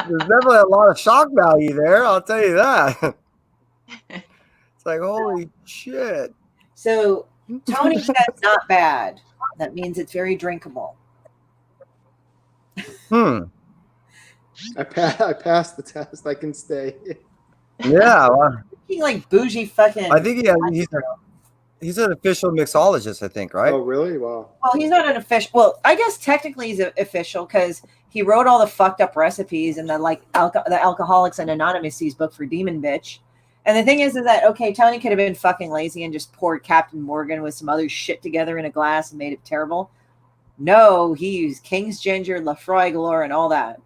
There's definitely a lot of shock value there. I'll tell you that. It's like holy shit. So Tony says not bad. That means it's very drinkable. I passed the test. I can stay. Yeah. Well, He like bougie fucking. I think he's an official mixologist, I think, right? Oh, really? Wow. Well, he's not an official. Well, I guess technically he's official because he wrote all the fucked up recipes in the the Alcoholics and Anonymous book for Demon Bitch. And the thing is that okay, Tony could have been fucking lazy and just poured Captain Morgan with some other shit together in a glass and made it terrible. No, he used King's Ginger, Lafroy galore, and all that.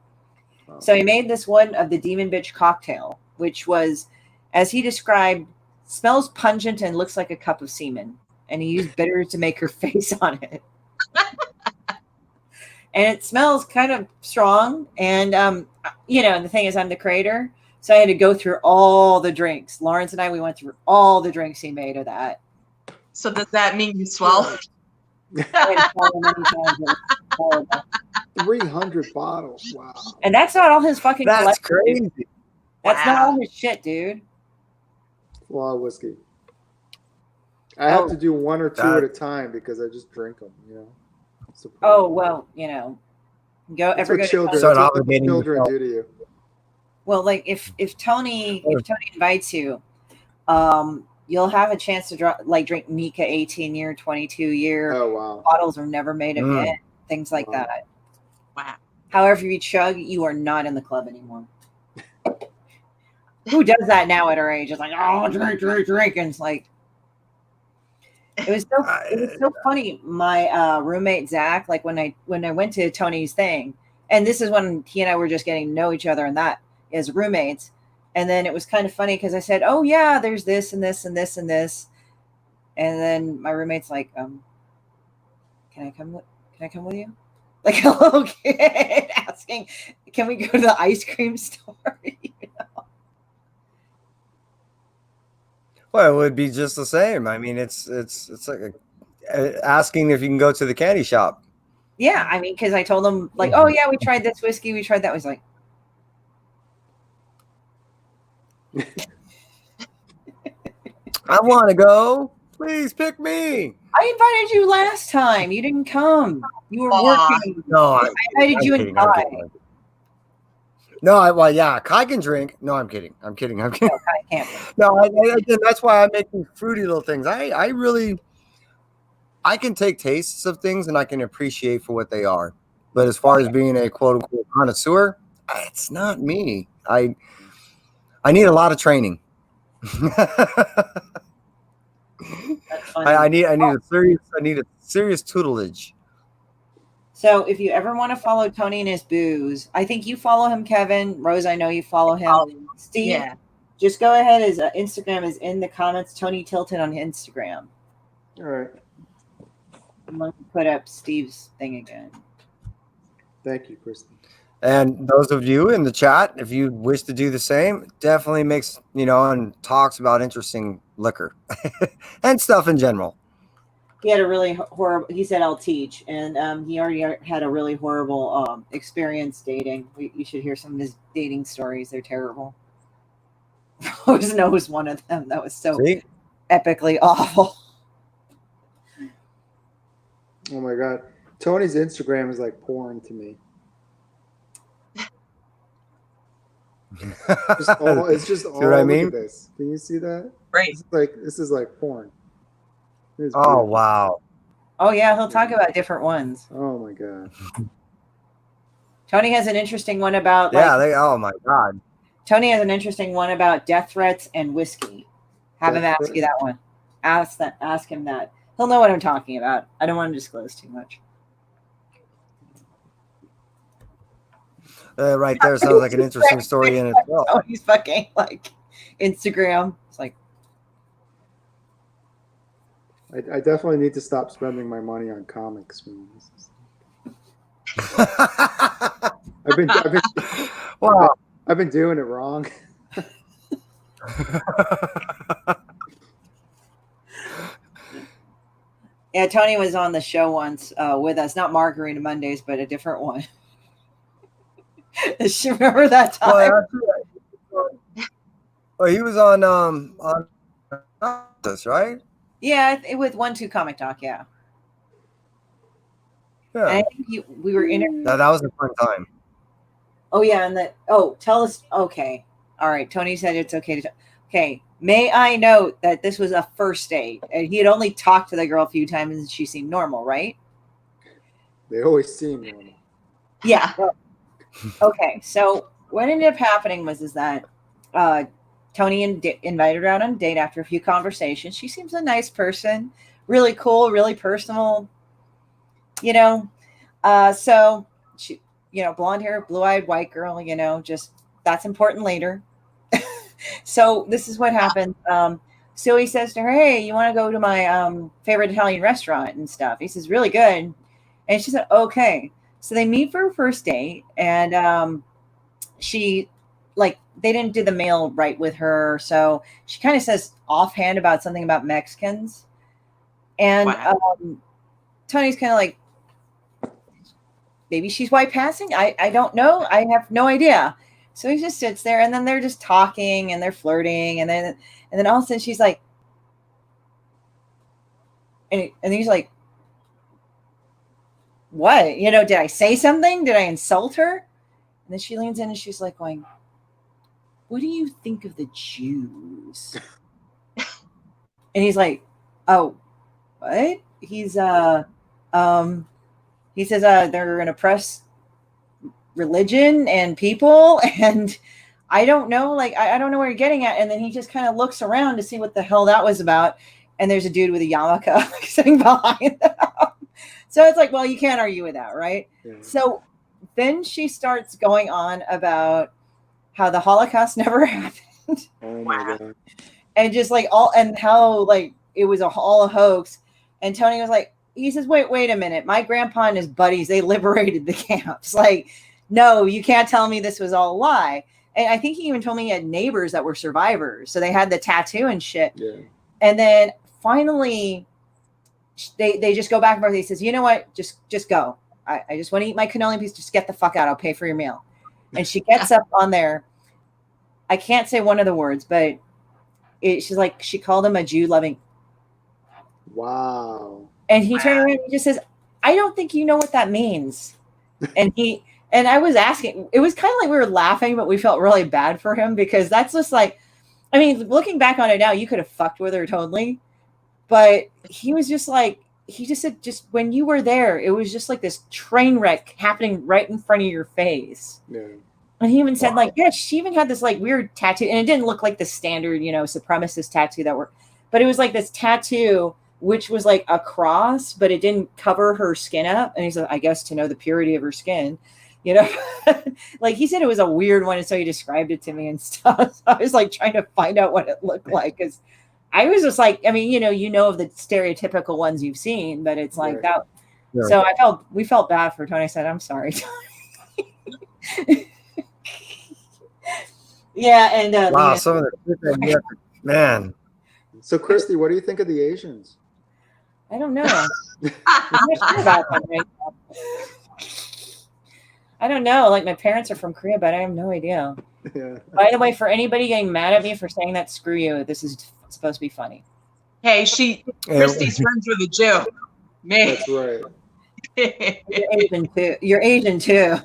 Wow. So he made this one of the Demon Bitch cocktail, which was, as he described, smells pungent and looks like a cup of semen. And he used bitters to make her face on it. And it smells kind of strong. And, the thing is, I'm the creator. So I had to go through all the drinks. Lawrence and I, we went through all the drinks he made of that. So does that mean you swallowed? 300 bottles. Wow. And that's not all his fucking That's collection. crazy. That's not Wow. all his shit, dude. A lot of whiskey. I have to do one or two at a time because I just drink them, Oh, well, go That's ever what go children, to Start that's what obligating children yourself. do to you. Well, like if Tony invites you, you'll have a chance to drink Mika 18-year, 22-year. Oh, wow. Bottles are never made again. Things like Wow. that. Wow. However you chug, you are not in the club anymore. Who does that now at our age? It's like, oh, drink, and it's like. It was so funny. My roommate Zach, like when I went to Tony's thing, and this is when he and I were just getting to know each other, and that as roommates. And then it was kind of funny because I said, "Oh yeah, there's this and this and this and this," And then my roommate's like, can I come with you? Like a little kid asking, can we go to the ice cream store? Well, it would be just the same. I mean, it's like asking if you can go to the candy shop. Yeah, I mean, because I told him like, oh yeah, we tried this whiskey, we tried that. I was like, I want to go. Please pick me. I invited you last time. You didn't come. You were working. No, I invited you and Kai. No, well, yeah, Kai can drink. No, I'm kidding. I'm kidding. No, Kai can't. No, again, that's why I make these fruity little things. I really, I can take tastes of things and I can appreciate for what they are. But as far as being a quote unquote connoisseur, it's not me. I need a lot of training. That's funny. I need a serious tutelage. So if you ever want to follow Tony and his booze, I think you follow him, Kevin. Rose, I know you follow him. Steve, Yeah. just go ahead. His Instagram is in the comments. Tony Tilton on Instagram. All right. I'm going to put up Steve's thing again. Thank you, Kristen. And those of you in the chat, if you wish to do the same, definitely makes, and talks about interesting liquor and stuff in general. He had a really horrible, he said, I'll teach. And he already had a really horrible experience dating. You should hear some of his dating stories. They're terrible. Rose knows one of them. That was so epically awful. Oh my God. Tony's Instagram is like porn to me. It's just all what I look mean? at this. Can you see that? Right. This is like porn. It is Oh, beautiful. wow. Oh, yeah. He'll talk about different ones. Oh my God. Tony has an interesting one about, oh my God. Tony has an interesting one about death threats and whiskey. Have him ask you that one. Ask him that. He'll know what I'm talking about. I don't want to disclose too much. Right there sounds like an interesting story in itself. Oh, he's fucking like Instagram. It's like, I definitely need to stop spending my money on comics. Wow. I've been doing it wrong. yeah, Tony was on the show once with us, not Margarita Mondays, but a different one. Does she remember that time? Well, he was on this, right? Yeah, with 1-2 Comic Talk, yeah. Yeah. And I think we were in. That was a fun time. Oh yeah, and tell us. Okay, all right. Tony said it's okay to. Okay, may I note that this was a first date, and he had only talked to the girl a few times, and she seemed normal, right? They always seem normal. Yeah. Okay, so what ended up happening is that Tony invited her out on a date after a few conversations. She seems a nice person, really cool, really personal. So she, blonde hair, blue-eyed white girl. Just that's important later. So this is what happened. So he says to her, "Hey, you want to go to my favorite Italian restaurant and stuff?" He says, "Really good," and she said, "Okay." So they meet for a first date, and she, they didn't do the mail right with her, so she kind of says offhand about something about Mexicans, and Tony's kind of like, maybe she's white passing. I don't know. I have no idea. So he just sits there, and then they're just talking and they're flirting, and then all of a sudden she's like, and he's like, what? Did I say something? Did I insult her? And then she leans in and she's like going, what do you think of the Jews? And he's like, oh, what? He says, they're an oppressed religion and people. And I don't know, I don't know where you're getting at. And then he just kind of looks around to see what the hell that was about. And there's a dude with a yarmulke sitting behind them. So it's like, well, you can't argue with that, right? Yeah. So then she starts going on about how the Holocaust never happened. Oh my God. And just and how it was all a hoax. And Tony was like, he says, wait a minute. My grandpa and his buddies, they liberated the camps. Like, no, you can't tell me this was all a lie. And I think he even told me he had neighbors that were survivors. So they had the tattoo and shit. Yeah. And then finally, they just go back and forth. He says, you know what? Just go. I just want to eat my cannoli piece. Just get the fuck out. I'll pay for your meal. And she gets up on there. I can't say one of the words, but she's like, she called him a Jew loving. Wow. And he turned around and he just says, I don't think you know what that means. And I was asking, it was kind of like we were laughing, but we felt really bad for him because that's just like, I mean, looking back on it now, you could have fucked with her totally. But he was just like, he just said, just when you were there, it was just like this train wreck happening right in front of your face. Yeah. And he even said, like, yeah, she even had this like weird tattoo, and it didn't look like the standard, supremacist tattoo but it was like this tattoo, which was like a cross, but it didn't cover her skin up. And he said, I guess to know the purity of her skin, like he said, it was a weird one. And so he described it to me and stuff. So I was like trying to find out what it looked like. Cause I was just like, I mean, of the stereotypical ones you've seen, but it's like that. Yeah. So we felt bad for Tony. I said, I'm sorry, Tony. Yeah, and wow, some of the man. So, Christy, what do you think of the Asians? I don't know. I'm not sure about them right now. I don't know. Like my parents are from Korea, but I have no idea. Yeah. By the way, for anybody getting mad at me for saying that, screw you. This is supposed to be funny. Hey, Christy's friends with a Jew. Man. That's right. You're Asian too.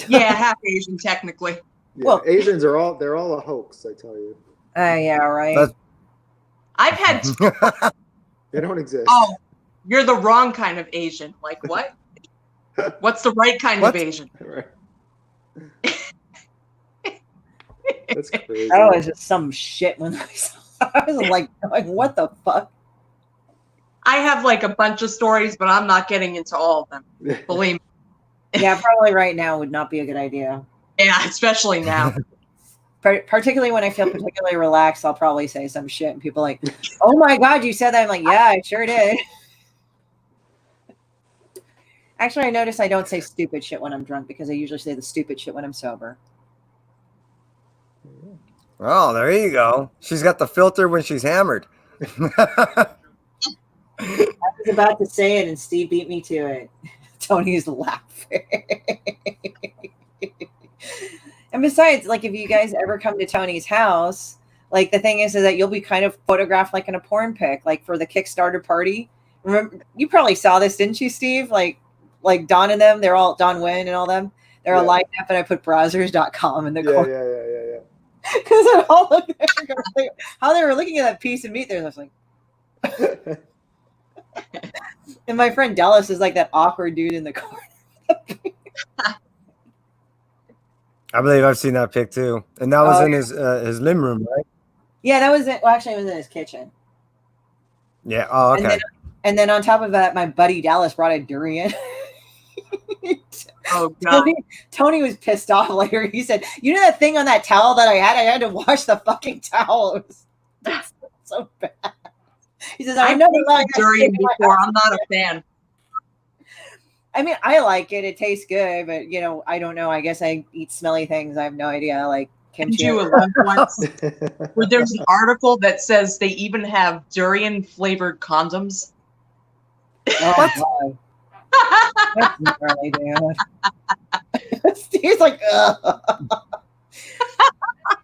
Yeah, half Asian technically. Yeah, well, Asians they're all a hoax, I tell you. Yeah, right. I've had they don't exist. Oh, you're the wrong kind of Asian. Like what? What's the right kind of Asian? Right. That's crazy. That was just some shit when I saw it. I was like, what the fuck? I have like a bunch of stories, but I'm not getting into all of them. Believe me. Yeah, probably right now would not be a good idea. Yeah, especially now. Particularly when I feel particularly relaxed, I'll probably say some shit, and people are like, "Oh my god, you said that!" I'm like, "Yeah, I sure did." Actually, I notice I don't say stupid shit when I'm drunk because I usually say the stupid shit when I'm sober. Oh, there you go. She's got the filter when she's hammered. I was about to say it, and Steve beat me to it. Tony's laughing. And besides, like, if you guys ever come to Tony's house, like, the thing is that you'll be kind of photographed like in a porn pic, like for the Kickstarter party. Remember, you probably saw this, didn't you, Steve? Like Don and them, they're all Don Wynn and all them. They're all lined up, and I put browsers.com in the corner. Yeah. Because they're all looking at how they were looking at that piece of meat there. I was like, and my friend Dallas is like that awkward dude in the corner. I believe I've seen that pic too, and that was in his living room, right? Yeah, that was it. Well, actually, it was in his kitchen. Yeah. Oh, okay. And then on top of that, my buddy Dallas brought a durian. Oh god. Tony was pissed off later. He said, "You know that thing on that towel that I had to wash the fucking towel." It was so bad. He says, "I've never liked durian before. I'm not a fan." I mean, I like it. It tastes good, but I don't know. I guess I eat smelly things. I have no idea. Like kimchi. Where there's an article that says they even have durian flavored condoms. Oh, that's gnarly, dude. Steve's like, ugh.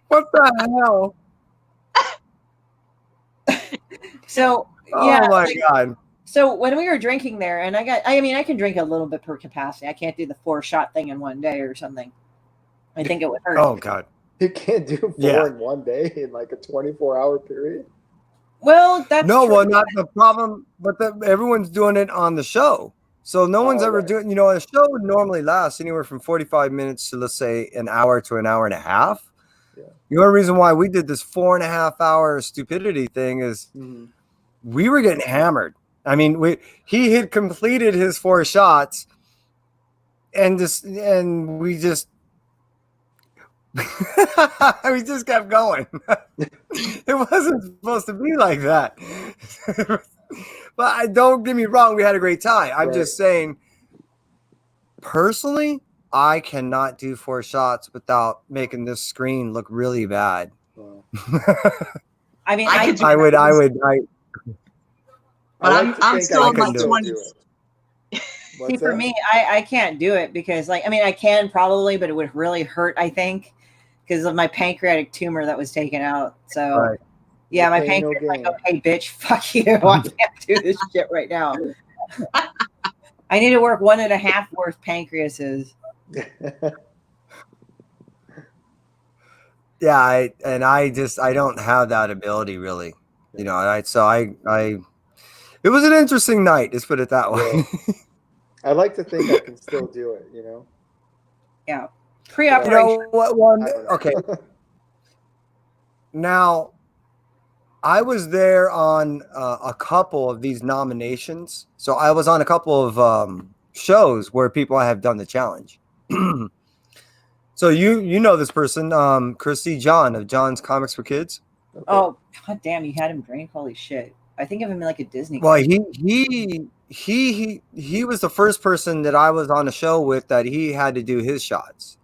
What the hell? So yeah. Oh my god. So when we were drinking there, and I can drink a little bit per capacity. I can't do the 4-shot thing in one day or something. I think it would hurt. Oh god. You can't do 4 in one day in like a 24-hour period. Well, that's true. well, not the problem, but everyone's doing it on the show. So no one's ever doing, a show would normally last anywhere from 45 minutes to, let's say, an hour to an hour and a half. Yeah. The only reason why we did this 4.5 hour stupidity thing is we were getting hammered. I mean, he had completed his 4 shots, and We just kept going. It wasn't supposed to be like that. But don't get me wrong, we had a great time. I'm just saying, personally, I cannot do 4 shots without making this screen look really bad. Wow. I mean, I could do I would. But I like to I'm think still I in can my still 20s. do it. see, What's for that? me, I can't do it because, like, I mean, I can probably, but it would really hurt, I think, because of my pancreatic tumor that was taken out. So, Right. yeah, No my pain, no pancreas like, gain. okay, bitch, fuck you. I can't do this shit right now. I need to work 1.5 worth pancreases. Yeah, I don't have that ability really. You know, it was an interesting night, let's put it that way. Yeah. I like to think I can still do it, you know? Yeah. You Pre-operation. know what one? I don't know. Okay. Now, I was there on a couple of these nominations. So I was on a couple of shows where people have done the challenge. So you know this person, Christy John of John's Comics for Kids. Okay. Oh, god damn, you had him drink? Holy shit. I think of him like a Disney Well, character. he was the first person that I was on a show with that he had to do his shots.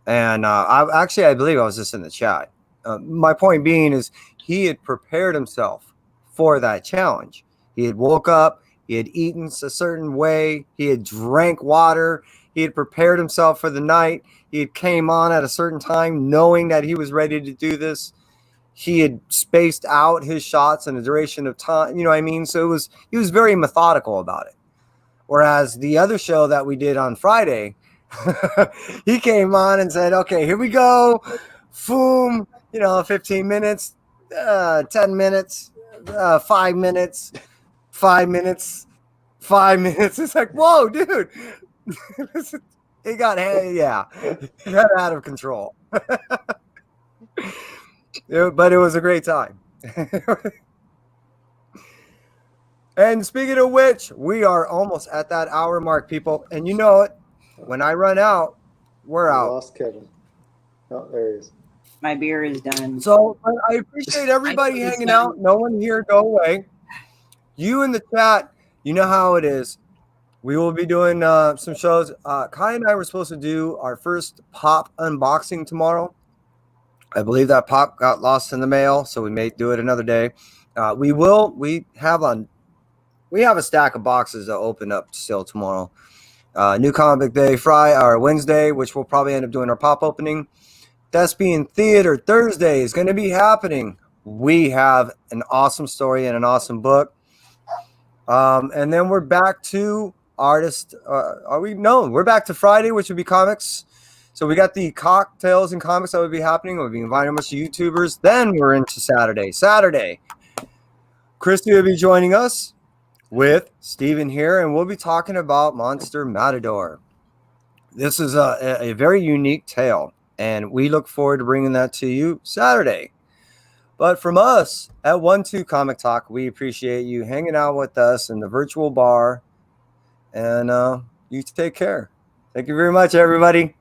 And I believe I was just in the chat. My point being is he had prepared himself for that challenge. He had woke up, he had eaten a certain way, he had drank water, he had prepared himself for the night. He had came on at a certain time knowing that he was ready to do this. He had spaced out his shots in a duration of time, you know what I mean? So he was very methodical about it. Whereas the other show that we did on Friday, he came on and said, okay, here we go. Boom, 15 minutes, 10 minutes, 5 minutes, 5 minutes, 5 minutes. It's like, whoa, dude. It got out of control. But it was a great time. And speaking of which, we are almost at that hour mark, people. And you know it. When I run out, we're I out. lost Kevin. Oh, there he is. My beer is done. So I appreciate everybody hanging out. No one here, go away. You in the chat, you know how it is. We will be doing some shows. Kai and I were supposed to do our first pop unboxing tomorrow. I believe that pop got lost in the mail, so we may do it another day. We have a stack of boxes that open up still tomorrow. New Comic Day Friday or Wednesday, which we'll probably end up doing our pop opening. Thespian Theater Thursday is going to be happening. We have an awesome story and an awesome book. And then we're back to artist. We're back to Friday, which would be comics. So we got the cocktails and comics that would be happening. We'll be inviting a bunch of YouTubers. Then we're into Saturday, Christy will be joining us with Steven here, and we'll be talking about Monster Matador. This is a very unique tale, and we look forward to bringing that to you Saturday. But from us at 1-2 Comic Talk, we appreciate you hanging out with us in the virtual bar, and you take care. Thank you very much, everybody.